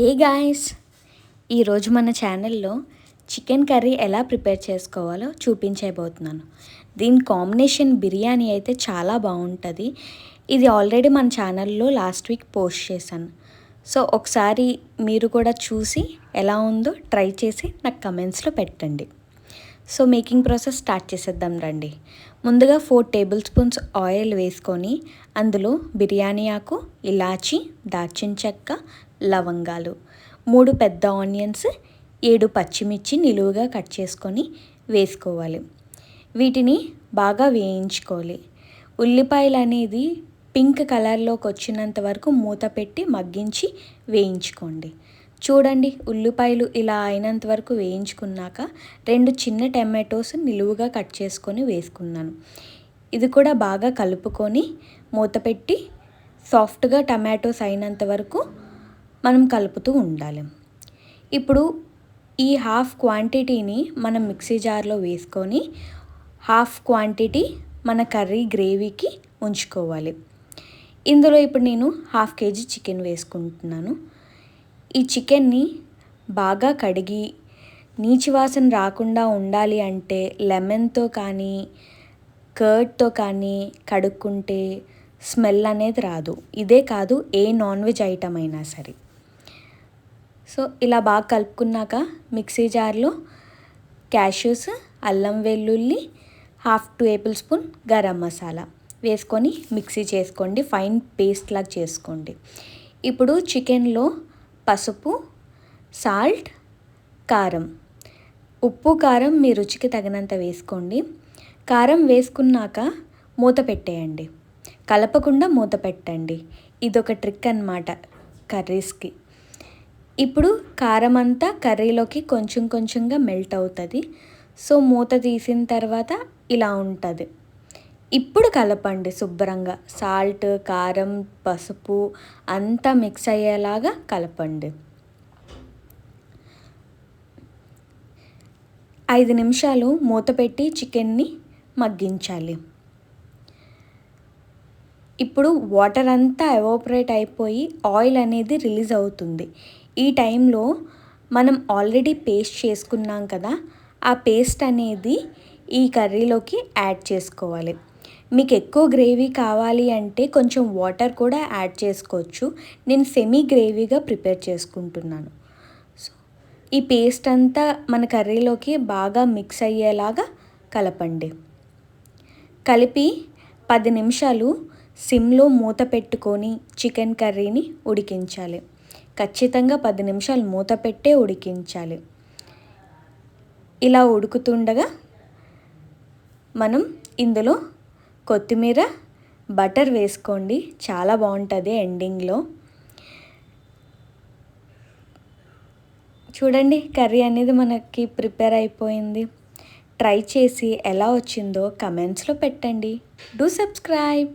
Hey guys, ఈరోజు మన ఛానల్లో చికెన్ కర్రీ ఎలా ప్రిపేర్ చేసుకోవాలో చూపించబోతున్నాను. దీని కాంబినేషన్ బిర్యానీ అయితే చాలా బాగుంటుంది. ఇది ఆల్రెడీ మన ఛానల్లో లాస్ట్ వీక్ పోస్ట్ చేశాను. సో ఒకసారి మీరు కూడా చూసి ఎలా ఉందో ట్రై చేసి నాకు కమెంట్స్లో పెట్టండి. సో మేకింగ్ ప్రాసెస్ స్టార్ట్ చేసేద్దాం రండి. ముందుగా 4 టేబుల్ స్పూన్స్ ఆయిల్ వేసుకొని అందులో బిర్యానీ ఆకు, ఇలాచి, దాల్చిన చెక్క, లవంగాలు, 3 పెద్ద ఆనియన్స్, 7 పచ్చిమిర్చి నిలువుగా కట్ చేసుకొని వేసుకోవాలి. వీటిని బాగా వేయించుకోవాలి. ఉల్లిపాయలు అనేది పింక్ కలర్లోకి వచ్చినంత వరకు మూత పెట్టి మగ్గించి వేయించుకోండి. చూడండి, ఉల్లిపాయలు ఇలా అయినంత వరకు వేయించుకున్నాక 2 చిన్న టమాటోస్ నిలువుగా కట్ చేసుకొని వేసుకున్నాను. ఇది కూడా బాగా కలుపుకొని మూత పెట్టి సాఫ్ట్గా టమాటోస్ అయినంత వరకు మనం కలుపుతూ ఉండాలి. ఇప్పుడు ఈ హాఫ్ క్వాంటిటీని మనం మిక్సీ జార్లో వేసుకొని హాఫ్ క్వాంటిటీ మన కర్రీ గ్రేవీకి ఉంచుకోవాలి. ఇందులో ఇప్పుడు నేను 1/2 kg చికెన్ వేసుకుంటున్నాను. ఈ చికెన్ని బాగా కడిగి నీచు వాసన రాకుండా ఉండాలి అంటే లెమన్తో కానీ కర్డ్తో కానీ కడుక్కుంటే స్మెల్ అనేది రాదు. ఇదే కాదు, ఏ నాన్ వెజ్ ఐటమ్ అయినా సరే. సో ఇలా బాగా కలుపుకున్నాక మిక్సీ జార్లో క్యాష్యూస్, అల్లం వెల్లుల్లి, 1/2 టేబుల్ స్పూన్ గరం మసాలా వేసుకొని మిక్సీ చేసుకోండి. ఫైన్ పేస్ట్ లాగా చేసుకోండి. ఇప్పుడు చికెన్లో పసుపు, సాల్ట్, కారం, ఉప్పు కారం మీ రుచికి తగినంత వేసుకోండి. కారం వేసుకున్నాక మూత పెట్టేయండి. కలపకుండా మూత పెట్టండి. ఇదొక ట్రిక్ అన్నమాట కర్రీస్కి. ఇప్పుడు కారం అంతా కర్రీలోకి కొంచెం కొంచెంగా మెల్ట్ అవుతుంది. సో మూత తీసిన తర్వాత ఇలా ఉంటుంది. ఇప్పుడు కలపండి శుభ్రంగా. సాల్ట్, కారం, పసుపు అంతా మిక్స్ అయ్యేలాగా కలపండి. 5 నిమిషాలు మూత పెట్టి చికెన్ని మగ్గించాలి. ఇప్పుడు వాటర్ అంతా ఎవాపరేట్ అయిపోయి ఆయిల్ అనేది రిలీజ్ అవుతుంది. ఈ టైంలో మనం ఆల్రెడీ పేస్ట్ చేసుకున్నాం కదా, ఆ పేస్ట్ అనేది ఈ కర్రీలోకి యాడ్ చేసుకోవాలి. మీకు ఎక్కువ గ్రేవీ కావాలి అంటే కొంచెం వాటర్ కూడా యాడ్ చేసుకోవచ్చు. నేను సెమీ గ్రేవీగా ప్రిపేర్ చేసుకుంటున్నాను. సో ఈ పేస్ట్ అంతా మన కర్రీలోకి బాగా మిక్స్ అయ్యేలాగా కలపండి. కలిపి 10 నిమిషాలు సిమ్లో మూత పెట్టుకొని చికెన్ కర్రీని ఉడికించాలి. ఖచ్చితంగా 10 నిమిషాలు మూత పెట్టే ఉడికించాలి. ఇలా ఉడుకుతుండగా మనం ఇందులో కొత్తిమీర, బటర్ వేసుకోండి. చాలా బాగుంటుంది ఎండింగ్లో. చూడండి, కర్రీ అనేది మనకి ప్రిపేర్ అయిపోయింది. ట్రై చేసి ఎలా వచ్చిందో కమెంట్స్లో పెట్టండి. Do subscribe.